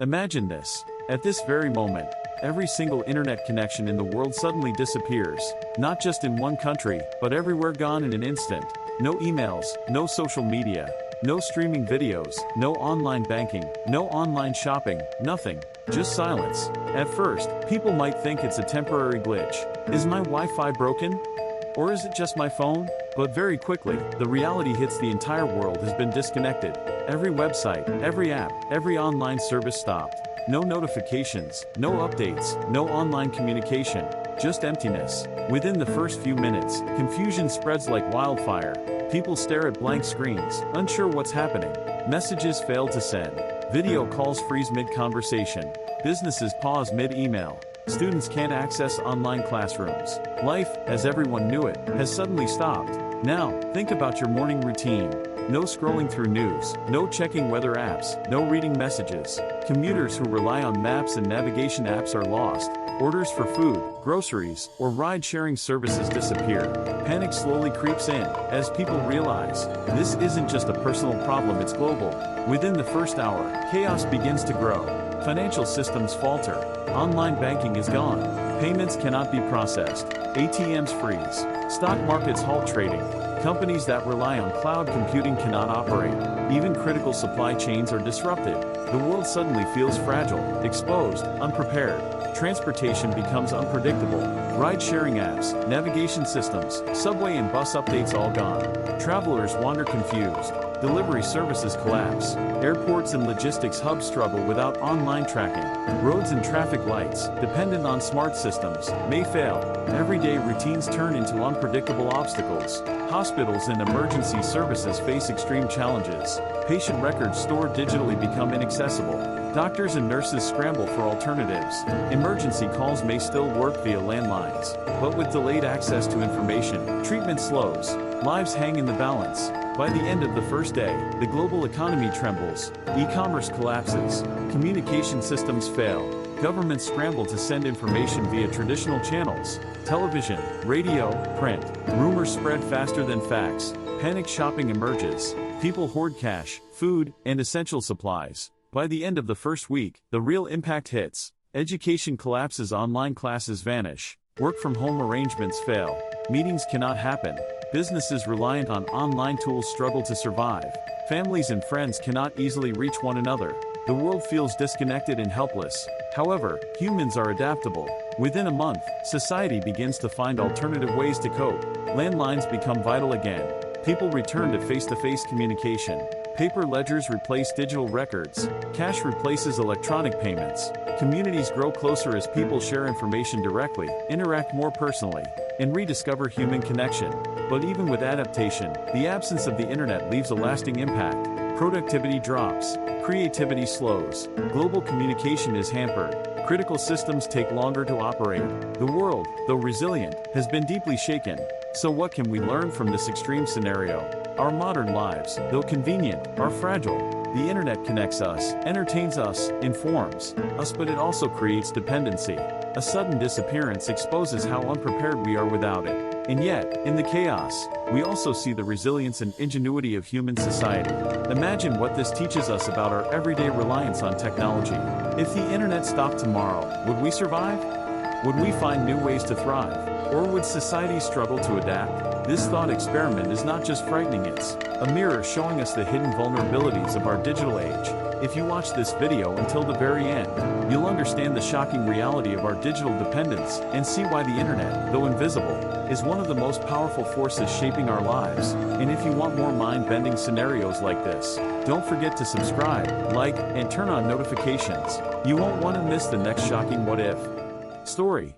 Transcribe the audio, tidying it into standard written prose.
Imagine this. At this very moment, every single internet connection in the world suddenly disappears. Not just in one country, but everywhere, gone in an instant. No emails, no social media, no streaming videos, no online banking, no online shopping, nothing. Just silence. At first, people might think it's a temporary glitch. Is my Wi-Fi broken? Or is it just my phone? But very quickly, the reality hits: the entire world has been disconnected. Every website, every app, every online service stopped. No notifications, no updates, no online communication, just emptiness. Within the first few minutes, confusion spreads like wildfire. People stare at blank screens, unsure what's happening. Messages fail to send. Video calls freeze mid-conversation. Businesses pause mid-email. Students can't access online classrooms. Life, as everyone knew it, has suddenly stopped. Now, think about your morning routine. No scrolling through news, no checking weather apps, no reading messages. Commuters who rely on maps and navigation apps are lost. Orders for food, groceries, or ride-sharing services disappear. Panic slowly creeps in, as people realize this isn't just a personal problem, it's global. Within the first hour, chaos begins to grow. Financial systems falter. Online banking is gone. Payments cannot be processed. ATMs freeze. Stock markets halt trading. Companies that rely on cloud computing cannot operate. Even critical supply chains are disrupted. The world suddenly feels fragile, exposed, unprepared. Transportation becomes unpredictable. Ride-sharing apps, navigation systems, subway and bus updates all gone. Travelers wander confused. Delivery services collapse. Airports and logistics hubs struggle without online tracking. Roads and traffic lights, dependent on smart systems, may fail. Everyday routines turn into unpredictable obstacles. Hospitals and emergency services face extreme challenges. Patient records stored digitally become inaccessible. Doctors and nurses scramble for alternatives. Emergency calls may still work via landlines, but with delayed access to information, treatment slows. Lives hang in the balance. By the end of the first day, the global economy trembles. E-commerce collapses. Communication systems fail. Governments scramble to send information via traditional channels. Television, radio, print. Rumors spread faster than facts. Panic shopping emerges. People hoard cash, food, and essential supplies. By the end of the first week, the real impact hits. Education collapses, online classes vanish. Work from home arrangements fail. Meetings cannot happen. Businesses reliant on online tools struggle to survive. Families and friends cannot easily reach one another. The world feels disconnected and helpless. However, humans are adaptable. Within a month, society begins to find alternative ways to cope. Landlines become vital again. People return to face-to-face communication. Paper ledgers replace digital records. Cash replaces electronic payments. Communities grow closer as people share information directly, interact more personally, and rediscover human connection. But even with adaptation, the absence of the internet leaves a lasting impact. Productivity drops. Creativity slows. Global communication is hampered. Critical systems take longer to operate. The world, though resilient, has been deeply shaken. So what can we learn from this extreme scenario? Our modern lives, though convenient, are fragile. The internet connects us, entertains us, informs us, but it also creates dependency. A sudden disappearance exposes how unprepared we are without it. And yet, in the chaos, we also see the resilience and ingenuity of human society. Imagine what this teaches us about our everyday reliance on technology. If the internet stopped tomorrow, would we survive? Would we find new ways to thrive? Or would society struggle to adapt? This thought experiment is not just frightening, it's a mirror showing us the hidden vulnerabilities of our digital age. If you watch this video until the very end, you'll understand the shocking reality of our digital dependence and see why the internet, though invisible, is one of the most powerful forces shaping our lives. And if you want more mind-bending scenarios like this, don't forget to subscribe, like, and turn on notifications. You won't want to miss the next shocking what if story.